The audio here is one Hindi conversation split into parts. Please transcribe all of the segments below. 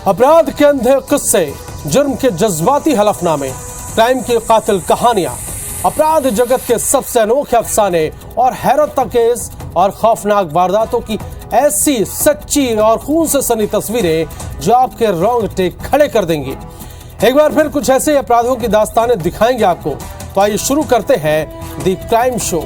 अपराध के अंधे किस्से, जुर्म के जज्बाती हलफनामे, क्राइम की कातिल कहानियां, अपराध जगत के सबसे अनोखे अफसाने और हैरत अंगेज और खौफनाक वारदातों की ऐसी सच्ची और खून से सनी तस्वीरें जो आपके रोंगटे खड़े कर देंगी। एक बार फिर कुछ ऐसे अपराधों की दास्तानें दिखाएंगे आपको। तो आइए शुरू करते हैं द क्राइम शो।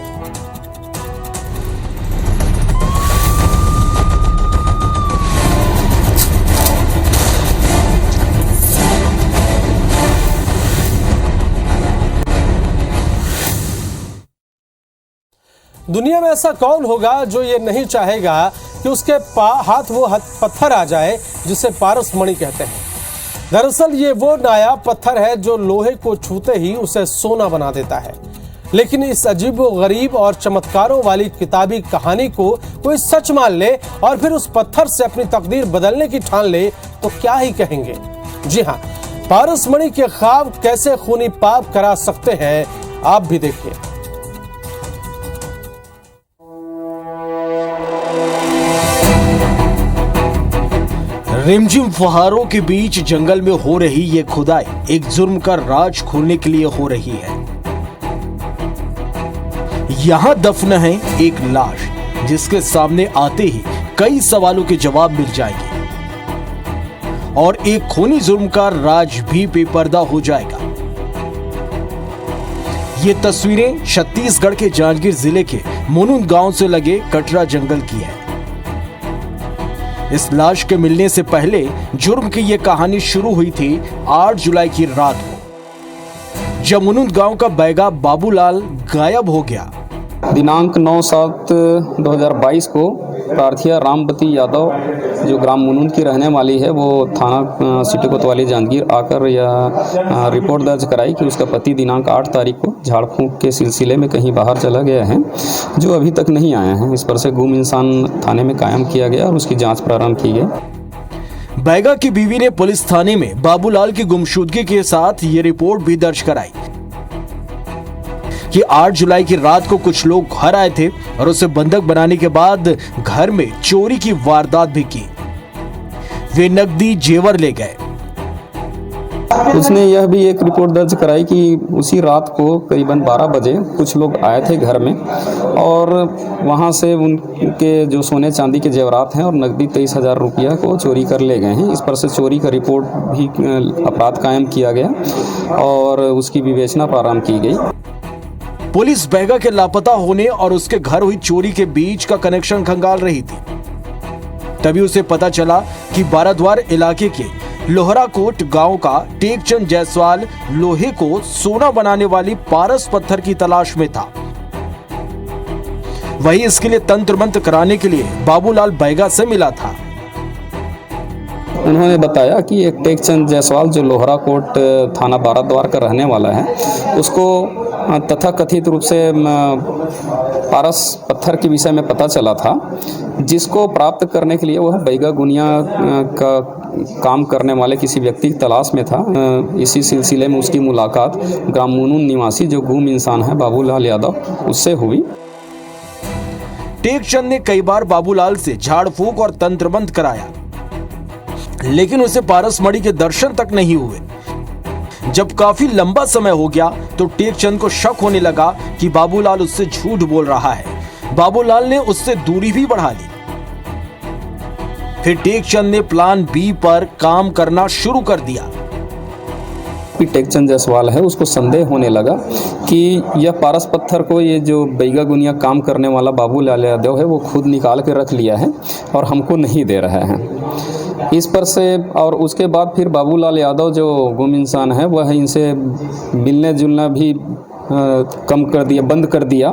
दुनिया में ऐसा कौन होगा जो ये नहीं चाहेगा कि उसके हाथ वो पत्थर आ जाए जिसे पारस मणि कहते हैं। दरअसल ये वो नायाब पत्थर है जो लोहे को छूते ही उसे सोना बना देता है। लेकिन इस अजीबोगरीब और चमत्कारों वाली किताबी कहानी को कोई सच मान ले और फिर उस पत्थर से अपनी तकदीर बदलने की ठान ले तो क्या ही कहेंगे। जी हाँ, पारस मणि के ख्वाब कैसे खूनी पाप करा सकते हैं, आप भी देखिए। रिमझिम फुहारों के बीच जंगल में हो रही ये खुदाई एक जुर्म का राज खोलने के लिए हो रही है। यहां दफन है एक लाश जिसके सामने आते ही कई सवालों के जवाब मिल जाएंगे और एक खूनी जुर्म का राज भी बेपर्दा हो जाएगा। ये तस्वीरें छत्तीसगढ़ के जांजगीर जिले के मुनुंद गांव से लगे कटरा जंगल की है। इस लाश के मिलने से पहले जुर्म की यह कहानी शुरू हुई थी 8 जुलाई की रात को, जब मुनुंद गांव का बैगा बाबूलाल गायब हो गया। दिनांक 9/7/2022 को प्रार्थिया रामवती यादव जो ग्राम मुनुंद की रहने वाली है, वो थाना सिटी कोतवाली जांजगीर आकर यह रिपोर्ट दर्ज कराई कि उसका पति दिनांक 8 तारीख को झाड़ फूंक के सिलसिले में कहीं बाहर चला गया है, जो अभी तक नहीं आए हैं। इस पर से गुम इंसान थाने में कायम किया गया और उसकी जाँच प्रारंभ की गई। बैगा की बीवी ने पुलिस थाने में बाबूलाल की गुमशुदगी के साथ ये रिपोर्ट भी दर्ज कराई कि 8 जुलाई की रात को कुछ लोग घर आए थे और उसे बंधक बनाने के बाद घर में चोरी की वारदात भी की। वे नकदी जेवर ले गए। उसने यह भी एक रिपोर्ट दर्ज कराई कि उसी रात को करीबन 12 बजे कुछ लोग आए थे घर में और वहां से उनके जो सोने चांदी के जेवरात हैं और नकदी 23,000 रुपया को चोरी कर ले गए हैं। इस पर से चोरी का रिपोर्ट भी अपराध कायम किया गया और उसकी विवेचना प्रारंभ की गई। पुलिस बैगा के लापता होने और उसके घर हुई चोरी के बीच का कनेक्शन खंगाल रही थी। तभी उसे पता चला कि बाराद्वार इलाके के लोहराकोट गांव का टेकचंद जायसवाल लोहे को सोना बनाने वाली पारस पत्थर की तलाश में था। वही इसके लिए तंत्र मंत्र कराने के लिए बाबूलाल बैगा से मिला था। उन्होंने बताया कि एक टेकचंद जायसवाल जो लोहराकोट थाना बाराद्वार का रहने वाला है, उसको तथा कथित रूप से पारस पत्थर के विषय में पता चला था, जिसको प्राप्त करने के लिए वह बैगा गुनिया का काम करने वाले किसी व्यक्ति की तलाश में था। इसी सिलसिले में उसकी मुलाकात ग्राम मुनुंद निवासी जो गुम इंसान है बाबूलाल यादव, उससे हुई। टेकचंद ने कई बार बाबूलाल से झाड़ फूंक और तंत्र मंत्र कराया, लेकिन उसे पारस मणि के दर्शन तक नहीं हुए। जब काफी लंबा समय हो गया तो टेकचंद को शक होने लगा कि बाबूलाल उससे झूठ बोल रहा है। बाबूलाल ने उससे दूरी भी बढ़ा ली। फिर टेकचंद ने प्लान बी पर काम करना शुरू कर दिया। टेकचंद जायसवाल है, उसको संदेह होने लगा कि यह पारस पत्थर को ये जो बैगा गुनिया काम करने वाला बाबूलाल यादव है वो खुद निकाल के रख लिया है और हमको नहीं दे रहा है। इस पर से और उसके बाद फिर बाबूलाल यादव जो गुम इंसान है वह इनसे मिलने जुलना भी कम कर दिया, बंद कर दिया।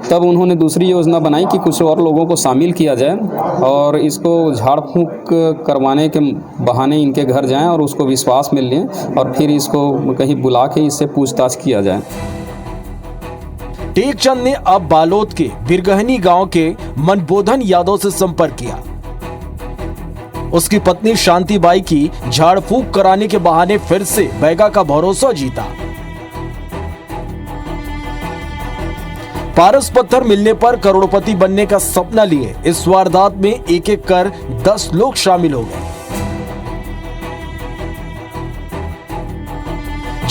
तब उन्होंने दूसरी योजना बनाई कि कुछ और लोगों को शामिल किया जाए और इसको झाड़ फूंक करवाने के बहाने इनके घर जाएं और उसको विश्वास में लें और फिर इसको कहीं बुला के इससे पूछताछ किया जाए। टेकचंद ने अब बालोद के बिरगहनी गांव के मनबोधन यादव से संपर्क किया। उसकी पत्नी शांतिबाई की झाड़ फूंक कराने के बहाने फिर से बैगा का भरोसा जीता। पारस पत्थर मिलने पर करोड़पति बनने का सपना लिए इस वारदात में एक एक कर 10 लोग शामिल हो गए।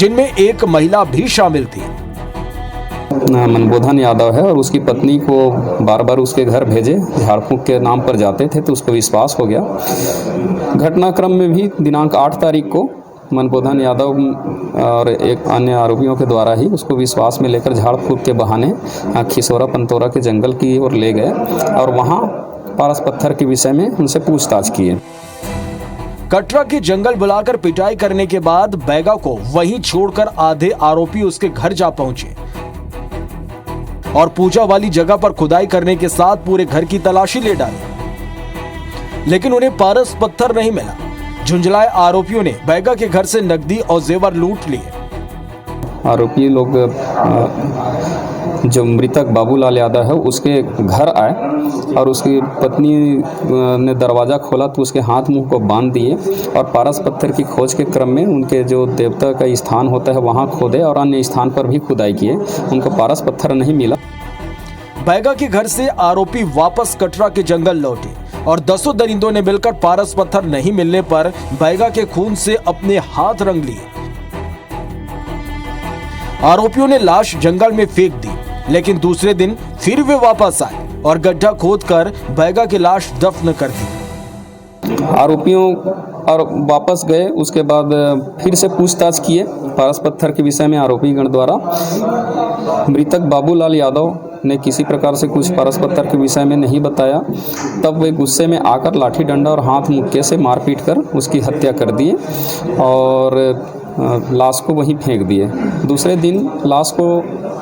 जिनमें एक महिला भी शामिल थी। मनबोधन यादव है और उसकी पत्नी को बार बार उसके घर भेजे, झाड़ फूंक के नाम पर जाते थे तो उसको विश्वास हो गया। घटनाक्रम में भी दिनांक 8 तारीख को मनबोधन यादव और एक अन्य आरोपियों के द्वारा ही उसको विश्वास में लेकर झाड़ फूंक के बहाने खिसौरा पंतौरा के जंगल की ओर ले गए और वहाँ पारस पत्थर के विषय में उनसे पूछताछ किए। कटरा के जंगल बुलाकर पिटाई करने के बाद बैगा को वहीं छोड़कर आधे आरोपी उसके घर जा पहुंचे और पूजा वाली जगह पर खुदाई करने के साथ पूरे घर की तलाशी ले डाली, लेकिन उन्हें पारस पत्थर नहीं मिला। झुंझलाए आरोपियों ने बैगा के घर से नकदी और जेवर लूट लिए। आरोपी लोग जो मृतक बाबूलाल यादव है उसके घर आए और उसकी पत्नी ने दरवाज़ा खोला तो उसके हाथ मुंह को बांध दिए और पारस पत्थर की खोज के क्रम में उनके जो देवता का स्थान होता है वहां खोदे और अन्य स्थान पर भी खुदाई किए। उनको पारस पत्थर नहीं मिला। बैगा के घर से आरोपी वापस कटरा के जंगल लौटे और 10 दरिंदों ने मिलकर पारस पत्थर नहीं मिलने पर बैगा के खून से अपने हाथ रंग लिए। आरोपियों ने लाश जंगल में फेंक दी, लेकिन दूसरे दिन फिर वे वापस आए और गड्ढा खोदकर बैगा की लाश दफन कर दी। आरोपियों और वापस गए, उसके बाद फिर से पूछताछ किए पारस पत्थर के विषय में आरोपीगण द्वारा। मृतक बाबूलाल यादव ने किसी प्रकार से कुछ पारस पत्थर के विषय में नहीं बताया। तब वे गुस्से में आकर लाठी डंडा और हाथ मुक्के से मारपीट कर उसकी हत्या कर दिए और लाश को वहीं फेंक दिए। दूसरे दिन लाश को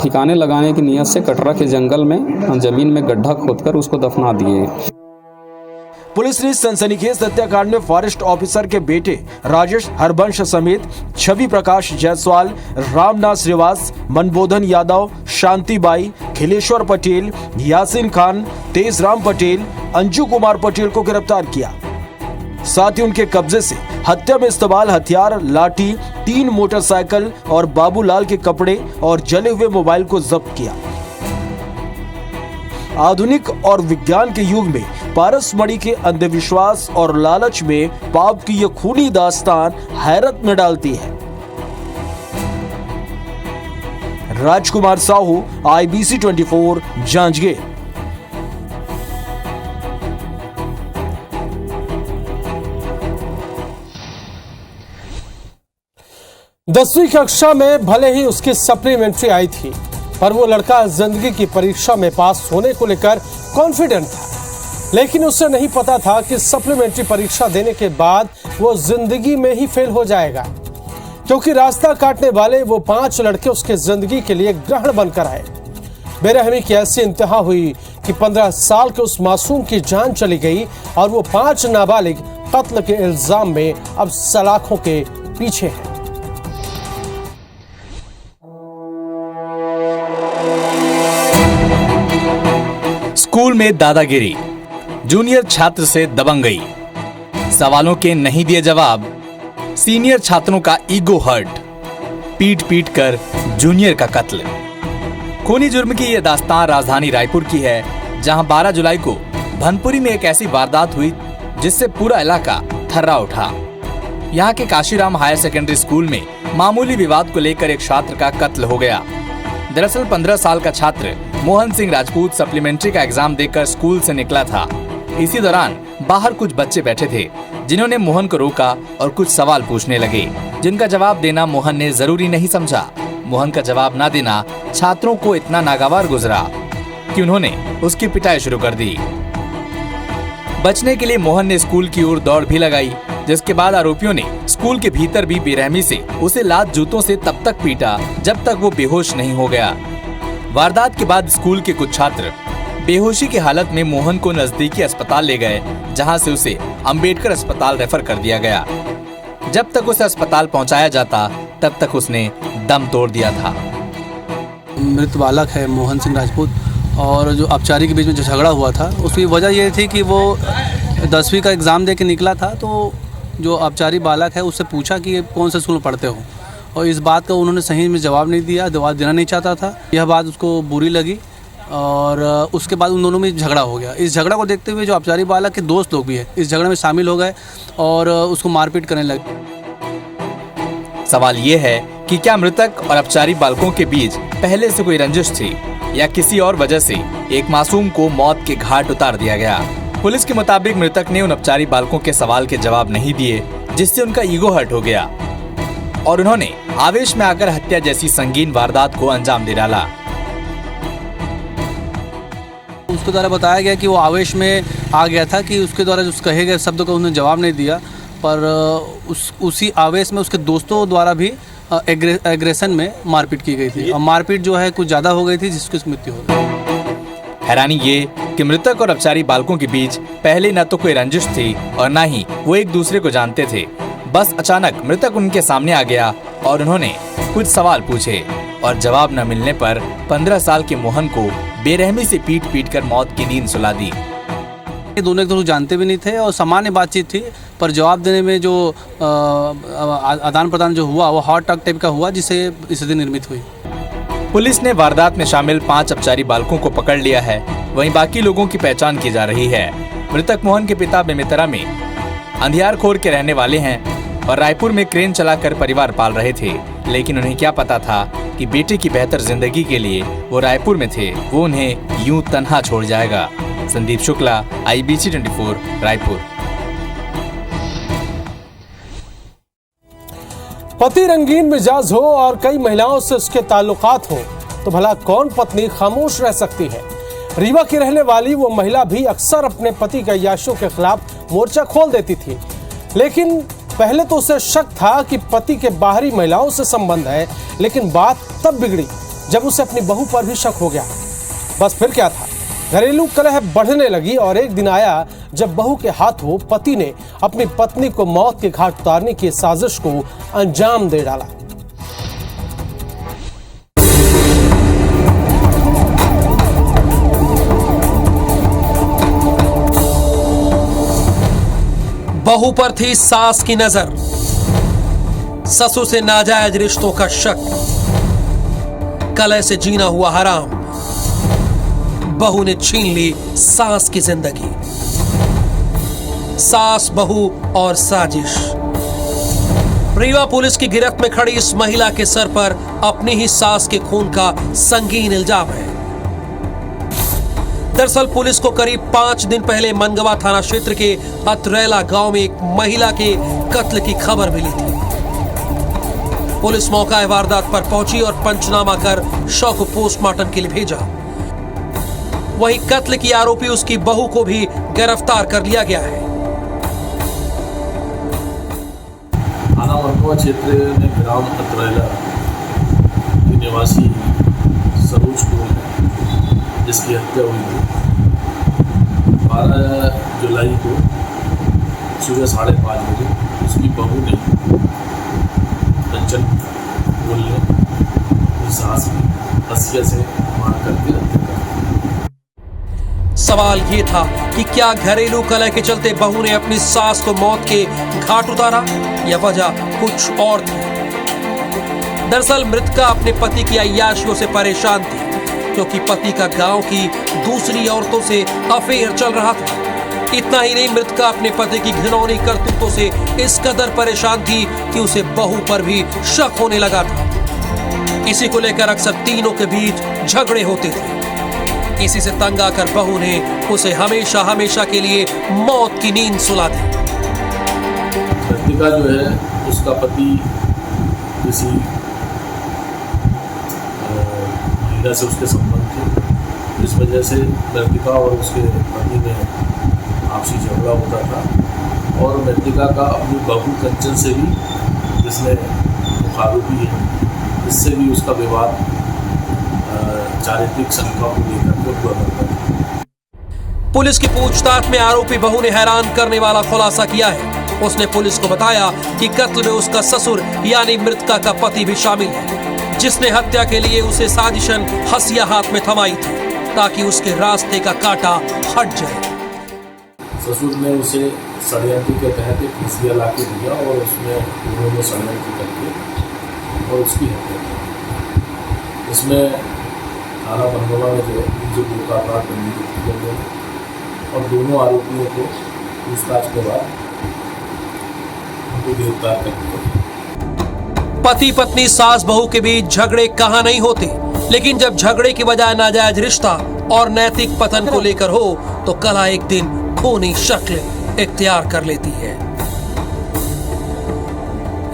ठिकाने लगाने की नियत से कटरा के जंगल में जमीन में गड्ढा खोदकर उसको दफना दिए। पुलिस ने सनसनीखेज हत्याकांड में फॉरेस्ट ऑफिसर के बेटे राजेश हरबंश समेत छवि प्रकाश जायसवाल, रामनाथ श्रीवास, मनबोधन यादव, शांतिबाई, खिलेश्वर पटेल, यासीन खान, तेजराम पटेल, अंजू कुमार पटेल को गिरफ्तार किया। साथ ही उनके कब्जे से हत्या में इस्तेमाल हथियार, लाठी, 3 मोटरसाइकिल और बाबूलाल के कपड़े और जले हुए मोबाइल को जब्त किया। आधुनिक और विज्ञान के युग में पारसमणि के अंधविश्वास और लालच में पाप की यह खूनी दास्तान हैरत में डालती है। राजकुमार साहू, IBC 24, जांजगीर। 10वीं कक्षा में भले ही उसकी सप्लीमेंट्री आई थी, पर वो लड़का जिंदगी की परीक्षा में पास होने को लेकर कॉन्फिडेंट था। लेकिन उसे नहीं पता था कि सप्लीमेंट्री परीक्षा देने के बाद वो जिंदगी में ही फेल हो जाएगा, क्योंकि रास्ता काटने वाले वो 5 लड़के उसके जिंदगी के लिए ग्रहण बनकर आए। बेरहमी की ऐसी इंतहा हुई कि 15 साल के उस मासूम की जान चली गई और वो 5 नाबालिग कत्ल के इल्जाम में अब सलाखों के पीछे है। स्कूल में दादागिरी, जूनियर छात्र से दबंगई, सवालों के नहीं दिए जवाब, सीनियर छात्रों का ईगो हर्ट, पीट पीट कर जूनियर का कत्ल। खूनी जुर्म की यह दास्तान राजधानी रायपुर की है, जहां 12 जुलाई को भनपुरी में एक ऐसी वारदात हुई जिससे पूरा इलाका थर्रा उठा। यहां के काशीराम हायर सेकेंडरी स्कूल में मामूली विवाद को लेकर एक छात्र का कत्ल हो गया। दरअसल 15 साल का छात्र मोहन सिंह राजपूत सप्लीमेंट्री का एग्जाम देकर स्कूल से निकला था। इसी दौरान बाहर कुछ बच्चे बैठे थे, जिन्होंने मोहन को रोका और कुछ सवाल पूछने लगे, जिनका जवाब देना मोहन ने जरूरी नहीं समझा। मोहन का जवाब न देना छात्रों को इतना नागवार गुजरा कि उन्होंने उसकी पिटाई शुरू कर दी। बचने के लिए मोहन ने स्कूल की ओर दौड़ भी लगाई, जिसके बाद आरोपियों ने स्कूल के भीतर भी बेरहमी से उसे लात जूतों से तब तक पीटा जब तक वो बेहोश नहीं हो गया। वारदात के बाद स्कूल के कुछ छात्र बेहोशी की हालत में मोहन को नजदीकी अस्पताल ले गए, जहां से उसे अंबेडकर अस्पताल रेफर कर दिया गया। जब तक उसे अस्पताल पहुंचाया जाता तब तक उसने दम तोड़ दिया था। मृत बालक है मोहन सिंह राजपूत, और जो अपचारी के बीच में जो झगड़ा हुआ था उसकी वजह ये थी कि वो 10वीं का एग्ज़ाम दे के निकला था। तो जो अपचारी बालक है उससे पूछा कि कौन से स्कूल में पढ़ते हो, और इस बात का उन्होंने सही में जवाब नहीं दिया, जवाब देना नहीं चाहता था। यह बात उसको बुरी लगी और उसके बाद उन दोनों में झगड़ा हो गया। इस झगड़ा को देखते हुए जो अपचारी बालक के दोस्त लोग भी है इस झगड़े में शामिल हो गए और उसको मारपीट करने लगे। सवाल ये है कि क्या मृतक और अपचारी बालकों के बीच पहले से कोई रंजिश थी या किसी और वजह से एक मासूम को मौत के घाट उतार दिया गया। पुलिस के मुताबिक मृतक ने उन अपचारी बालकों के सवाल के जवाब नहीं दिए, जिससे उनका ईगो हर्ट हो गया और उन्होंने आवेश में आकर हत्या जैसी संगीन वारदात को अंजाम दे डाला। उसके द्वारा बताया गया कि वो आवेश में आ गया था कि उसके द्वारा जो कहे गए शब्दों का उसने जवाब नहीं दिया, पर उसी आवेश में उसके दोस्तों द्वारा भी एग्रेशन में मारपीट की गई थी और मारपीट जो है कुछ ज़्यादा हो गई थी, जिसकी मृत्यु हो गई। हैरानी ये कि मृतक और अपचारी बालकों के बीच पहले न तो कोई रंजिश थी और न ही वो एक दूसरे को जानते थे। बस अचानक मृतक उनके सामने आ गया और उन्होंने कुछ सवाल पूछे और जवाब न मिलने पर 15 साल के मोहन को बेरहमी से पीट कर मौत की नींद सुला दी। दोनों एक दूसरे जानते भी नहीं थे और सामान्य बातचीत थी, पर जवाब देने में जो आदान प्रदान जो हुआ वो हॉट टॉक टाइप का हुआ, जिससे स्थिति निर्मित हुई। पुलिस ने वारदात में शामिल 5 अपचारी बालकों को पकड़ लिया है, वहीं बाकी लोगों की पहचान की जा रही है। मृतक मोहन के पिता बेमेतरा में अंधियारखोर के रहने वाले हैं और रायपुर में क्रेन चलाकर परिवार पाल रहे थे, लेकिन उन्हें क्या पता था कि बेटे की बेहतर जिंदगी के लिए वो रायपुर में थे, वो उन्हें यूं तन्हा छोड़ जाएगा। संदीप शुक्ला, IBC 24, रायपुर। पति रंगीन मिजाज हो और कई महिलाओं से उसके ताल्लुकात हो तो भला कौन पत्नी खामोश रह सकती है। रीवा की रहने वाली वो महिला भी अक्सर अपने पति के अय्याशियों के खिलाफ मोर्चा खोल देती थी, लेकिन पहले तो उसे शक था कि पति के बाहरी महिलाओं से संबंध है, लेकिन बात तब बिगड़ी जब उसे अपनी बहू पर भी शक हो गया। बस फिर क्या था, घरेलू कलह बढ़ने लगी और एक दिन आया जब बहू के हाथों पति ने अपनी पत्नी को मौत के घाट उतारने की साजिश को अंजाम दे डाला। बहू पर थी सास की नजर, ससुर से नाजायज रिश्तों का शक, कलह से जीना हुआ हराम, बहू ने छीन ली सास की जिंदगी। सास बहू और साजिश। रीवा पुलिस की गिरफ्त में खड़ी इस महिला के सर पर अपनी ही सास के खून का संगीन इल्जाम है। दरअसल पुलिस को करीब 5 दिन पहले मनगवा थाना क्षेत्र के अतरेला गांव में एक महिला के कत्ल की खबर मिली थी। पुलिस मौका वारदात पर पहुंची और पंचनामा कर शव को पोस्टमार्टम के लिए भेजा। वहीं कत्ल की आरोपी उसकी बहू को भी गिरफ्तार कर लिया गया है। थाना मनगवा क्षेत्र में ग्राम अतरेला के निवासी सरोज को जिसकी हत्या हुई थी 12 जुलाई को सुबह 5:30 बजे उसकी बहू ने कंचन बोलने अपनी सास की हंसिया से मार करके हत्या कर दी। सवाल ये था कि क्या घरेलू कलह के चलते बहू ने अपनी सास को मौत के घाट उतारा या वजह कुछ और थी। दरअसल मृतका अपने पति की अय्याशियों से परेशान थी, क्योंकि पति का गांव की दूसरी औरतों से अफेयर चल रहा था। इतना ही नहीं, मृतका अपने पति की घिनौनी करतूतों से इस कदर परेशान थी कि उसे बहू पर भी शक होने लगा था। इसी को लेकर अक्सर तीनों के बीच झगड़े होते थे। इसी से तंग आकर बहू ने उसे हमेशा हमेशा के लिए मौत की नींद सुला दी। मृतिका जो है उसका पति किसी महिला से उसके संबंध थे, इस वजह से मृतिका और उसके पति में आपसी झगड़ा होता था और मृतिका का अपनी बहू कंचन से भी, जिसने आरोपी है, इससे भी उसका विवाद चारित्रिक शंका को लेकर के हुआ करता था। पुलिस की पूछताछ में आरोपी बहू ने हैरान करने वाला खुलासा किया है। उसने पुलिस को बताया कि कत्ल में उसका ससुर यानी मृतका का पति भी शामिल है, जिसने हत्या के लिए उसे साजिशन हंसिया हाथ में थमाई थी ताकि उसके रास्ते का कांटा हट जाए। ससुर ने उसे षड्यंत्र के तहत एक हंसिया ला के दिया और उसमें उन्होंने षड्यंत्र करके और उसकी हत्या की। इसमें थाना मनगवा में जो का अपराध पंजीकृत किया गया और दोनों आरोपियों को पूछताछ के बाद उनको गिरफ्तार कर लिया। पति पत्नी सास बहू के बीच झगड़े कहाँ नहीं होते, लेकिन जब झगड़े की वजह नाजायज रिश्ता और नैतिक पतन को लेकर हो तो कला एक दिन खूनी शक्ल इख्तियार कर लेती है।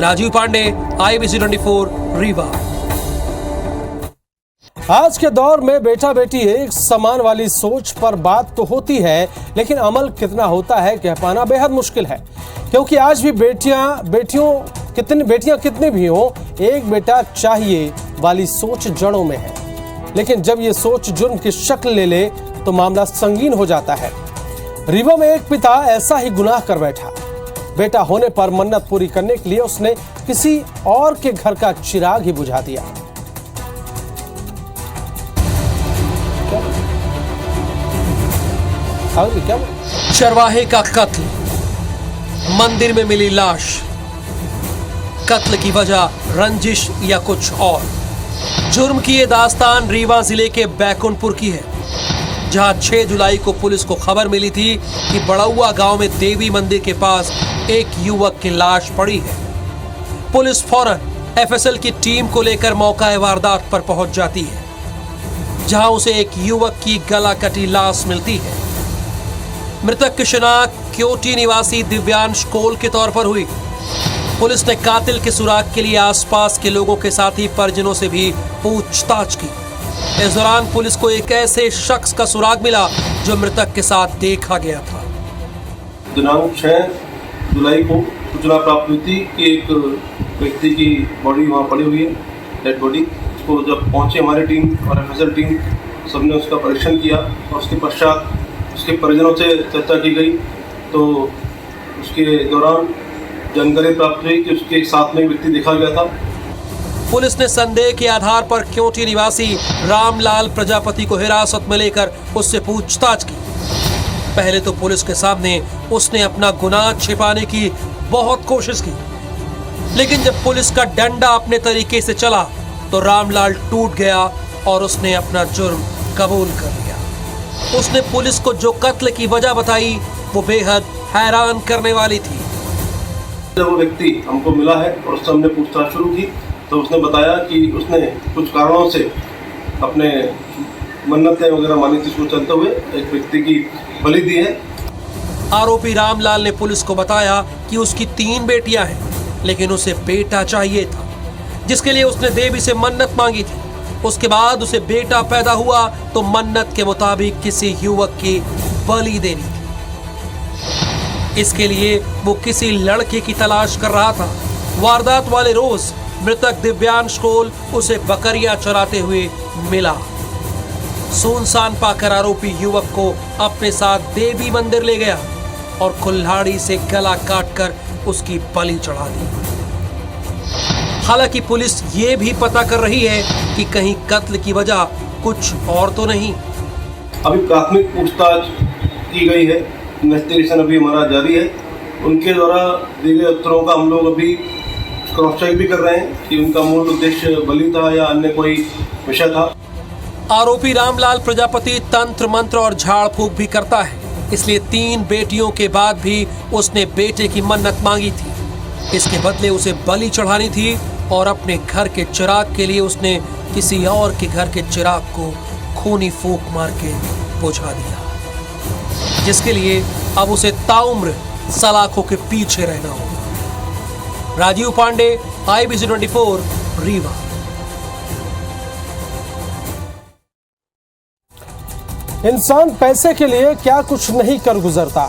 राजीव पांडे, IBC 24, रीवा। आज के दौर में बेटा बेटी एक समान वाली सोच पर बात तो होती है, लेकिन अमल कितना होता है कह पाना बेहद मुश्किल है, क्योंकि आज भी बेटियां कितनी भी हो, एक बेटा चाहिए वाली सोच जड़ों में है। लेकिन जब ये सोच जुर्म की शक्ल ले ले तो मामला संगीन हो जाता है। रीवा में एक पिता ऐसा ही गुनाह कर बैठा। बेटा होने पर मन्नत पूरी करने के लिए उसने किसी और के घर का चिराग ही बुझा दिया। क्या? चरवाहे का कत्ल, मंदिर में मिली लाश, कत्ल की वजह रंजिश या कुछ और। जुर्म की ये दास्तान रीवा जिले के बैकुंठपुर की है, जहां 6 जुलाई को पुलिस को खबर मिली थी कि बड़ौआ गांव में देवी मंदिर के पास एक युवक की लाश पड़ी है। पुलिस फौरन FSL की टीम को लेकर मौका वारदात पर पहुंच जाती है, जहां उसे एक युवक की गला कटी लाश मिलती है। मृतक की शिनाख्त क्योटी निवासी दिव्यांश कोल के तौर पर हुई। पुलिस ने कातिल के सुराग के लिए आसपास के लोगों के साथ ही परिजनों से भी पूछताछ की। इस दौरान पुलिस को एक ऐसे शख्स का सुराग मिला जो मृतक के साथ देखा गया था। दिनांक 6 जुलाई को सूचना प्राप्त हुई थी कि एक व्यक्ति की बॉडी वहाँ पड़ी हुई है, डेड बॉडी। उसको जब पहुँचे हमारी टीम और FSL टीम, सबने उसका परीक्षण किया और उसके पश्चात उसके परिजनों से चर्चा की गई तो उसके दौरान जानकारी प्राप्त हुई कि उसके साथ में एक व्यक्ति देखा गया था। पुलिस ने संदेह के आधार पर क्योटी निवासी रामलाल प्रजापति को हिरासत में लेकर उससे पूछताछ की। पहले तो पुलिस के सामने उसने अपना गुनाह छिपाने की बहुत कोशिश की, लेकिन जब पुलिस का डंडा अपने तरीके से चला तो रामलाल टूट गया और उसने अपना जुर्म कबूल कर लिया। उसने पुलिस को जो कत्ल की वजह बताई वो बेहद हैरान करने वाली थी। जब वो व्यक्ति हमको मिला है और उससे हमने पूछताछ शुरू की तो उसने बताया कि उसने कुछ कारणों से अपने मन्नतें वगैरह मानी थी, उसको चलते हुए एक व्यक्ति की बलि दी है। आरोपी रामलाल ने पुलिस को बताया कि उसकी 3 बेटियां हैं, लेकिन उसे बेटा चाहिए था, जिसके लिए उसने देवी से मन्नत मांगी थी। उसके बाद उसे बेटा पैदा हुआ तो मन्नत के मुताबिक किसी युवक की बलि देनी थी। इसके लिए वो किसी लड़के की तलाश कर रहा था। वारदात वाले रोज मृतक दिव्यांश कोल उसे बकरियां चराते हुए मिला। सुनसान पाकर आरोपी युवक को अपने साथ देवी मंदिर ले गया और कुल्हाड़ी से गला काटकर उसकी बलि चढ़ा दी। हालांकि पुलिस ये भी पता कर रही है कि कहीं कत्ल की वजह कुछ और तो नहीं। अभी प्राथमिक पूछताछ की गई है, इन्वेस्टिगेशन अभी हमारा जारी है। उनके द्वारा दिए गए उत्तरों का हम लोग अभी क्रॉस चेक भी कर रहे हैं कि उनका मूल उद्देश्य बलि था या अन्य कोई विषय था। आरोपी रामलाल प्रजापति तंत्र मंत्र और झाड़ फूक भी करता है, इसलिए 3 बेटियों के बाद भी उसने बेटे की मन्नत मांगी थी। इसके बदले उसे बलि चढ़ानी थी और अपने घर के चिराग के लिए उसने किसी और के घर के चिराग को खूनी फूंक मार के बुझा दिया, जिसके लिए अब उसे ताउम्र सलाखों के पीछे रहना होगा। राजीव पांडे, IBC 24, रीवा। इंसान पैसे के लिए क्या कुछ नहीं कर गुजरता।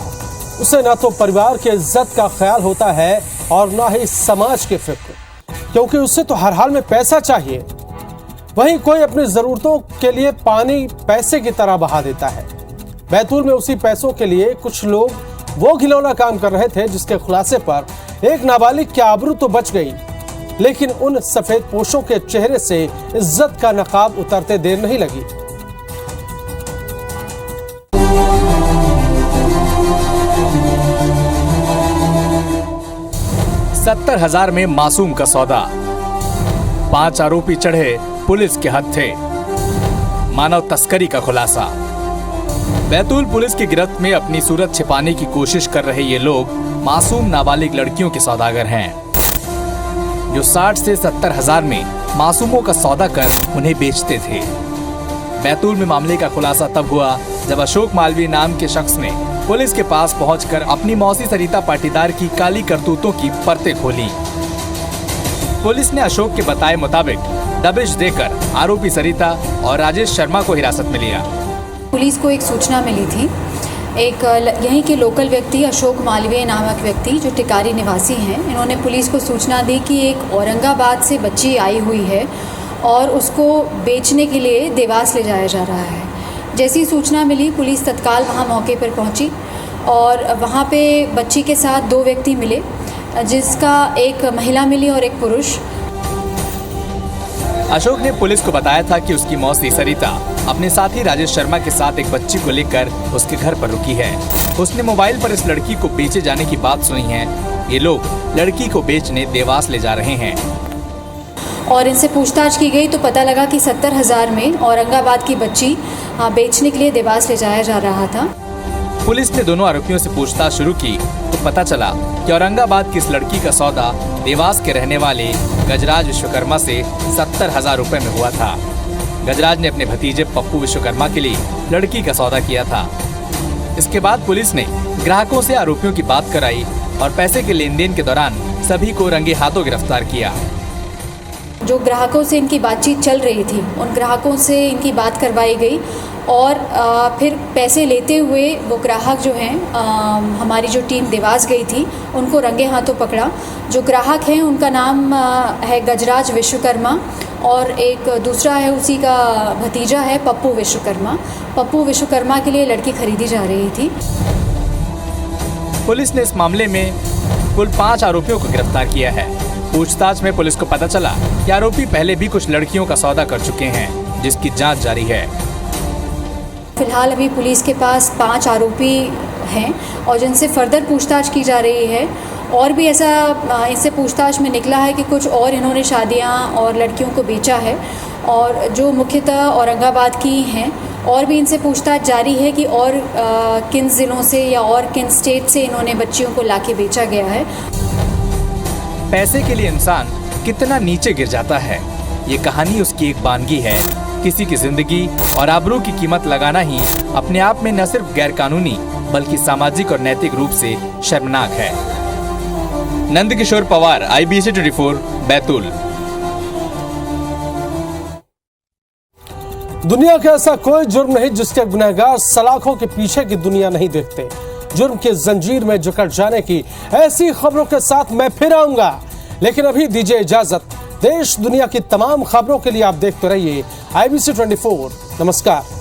उसे ना तो परिवार की इज्जत का ख्याल होता है और ना ही समाज की फिक्र, क्योंकि उसे तो हर हाल में पैसा चाहिए। वहीं कोई अपनी जरूरतों के लिए पानी पैसे की तरह बहा देता है। बैतूल में उसी पैसों के लिए कुछ लोग वो घिनौना काम कर रहे थे जिसके खुलासे पर एक नाबालिग की आबरू तो बच गई, लेकिन उन सफेद पोशों के चेहरे से इज्जत का नकाब उतरते देर नहीं लगी। $70,000 में मासूम का सौदा। 5 आरोपी चढ़े पुलिस के हत्थे। मानव तस्करी का खुलासा। बैतूल पुलिस की गिरफ्त में अपनी सूरत छिपाने की कोशिश कर रहे ये लोग मासूम नाबालिग लड़कियों के सौदागर हैं। जो 60 से 70 हजार में मासूमों का सौदा कर उन्हें बेचते थे। बैतूल में मामले का खुलासा तब हुआ जब अशोक मालवीय नाम के शख्स ने पुलिस के पास पहुंचकर अपनी मौसी सरिता पाटीदार की काली करतूतों की परतें खोली। पुलिस ने अशोक के बताए मुताबिक दबिश देकर आरोपी सरिता और राजेश शर्मा को हिरासत में लिया। पुलिस को एक सूचना मिली थी, एक यहीं के लोकल व्यक्ति अशोक मालवीय नामक व्यक्ति जो टिकारी निवासी हैं, इन्होंने पुलिस को सूचना दी कि एक औरंगाबाद से बच्ची आई हुई है और उसको बेचने के लिए देवास ले जाया जा रहा है। जैसी सूचना मिली पुलिस तत्काल वहां मौके पर पहुंची और वहां पे बच्ची के साथ 2 व्यक्ति मिले, जिसका एक महिला मिली और एक पुरुष। अशोक ने पुलिस को बताया था कि उसकी मौसी सरिता अपने साथी राजेश शर्मा के साथ एक बच्ची को लेकर उसके घर पर रुकी है। उसने मोबाइल पर इस लड़की को बेचे जाने की बात सुनी है। ये लोग लड़की को बेचने देवास ले जा रहे हैं और इनसे पूछताछ की गई तो पता लगा कि 70,000 में औरंगाबाद की बच्ची बेचने के लिए देवास ले जाया जा रहा था। पुलिस ने दोनों आरोपियों से पूछताछ शुरू की तो पता चला कि औरंगाबाद की इस लड़की का सौदा देवास के रहने वाले गजराज विश्वकर्मा से 70,000 रुपए में हुआ था। गजराज ने अपने भतीजे पप्पू विश्वकर्मा के लिए लड़की का सौदा किया था। इसके बाद पुलिस ने ग्राहकों से आरोपियों की बात कराई और पैसे के लेन देन के दौरान सभी को रंगे हाथों गिरफ्तार किया। जो ग्राहकों से इनकी बातचीत चल रही थी उन ग्राहकों से इनकी बात करवाई गई और फिर पैसे लेते हुए वो ग्राहक जो हैं, हमारी जो टीम देवास गई थी उनको रंगे हाथों पकड़ा। जो ग्राहक हैं उनका नाम है गजराज विश्वकर्मा और एक दूसरा है उसी का भतीजा है पप्पू विश्वकर्मा। पप्पू विश्वकर्मा के लिए लड़की खरीदी जा रही थी। पुलिस ने इस मामले में कुल 5 आरोपियों को गिरफ्तार किया है। पूछताछ में पुलिस को पता चला कि आरोपी पहले भी कुछ लड़कियों का सौदा कर चुके हैं, जिसकी जांच जारी है। फिलहाल अभी पुलिस के पास 5 आरोपी हैं और जिनसे फर्दर पूछताछ की जा रही है। और भी ऐसा इससे पूछताछ में निकला है कि कुछ और इन्होंने शादियां और लड़कियों को बेचा है और जो मुख्यतः औरंगाबाद की हैं। और भी इनसे पूछताछ जारी है कि और किन ज़िलों से या और किन स्टेट से इन्होंने बच्चियों को लाके बेचा गया है। पैसे के लिए इंसान कितना नीचे गिर जाता है, ये कहानी उसकी एक वानगी है। किसी की जिंदगी और आबरू की कीमत लगाना ही अपने आप में न सिर्फ गैरकानूनी बल्कि सामाजिक और नैतिक रूप से शर्मनाक है। नंदकिशोर पवार, IBC 24, बैतूल। दुनिया का ऐसा कोई जुर्म नहीं जिसके गुनहगार सलाखों के पीछे की दुनिया नहीं देखते। जुर्म की जंजीर में जकड़ जाने की ऐसी खबरों के साथ मैं फिर आऊंगा, लेकिन अभी दीजिए इजाजत। देश दुनिया की तमाम खबरों के लिए आप देखते रहिए IBC 24। नमस्कार।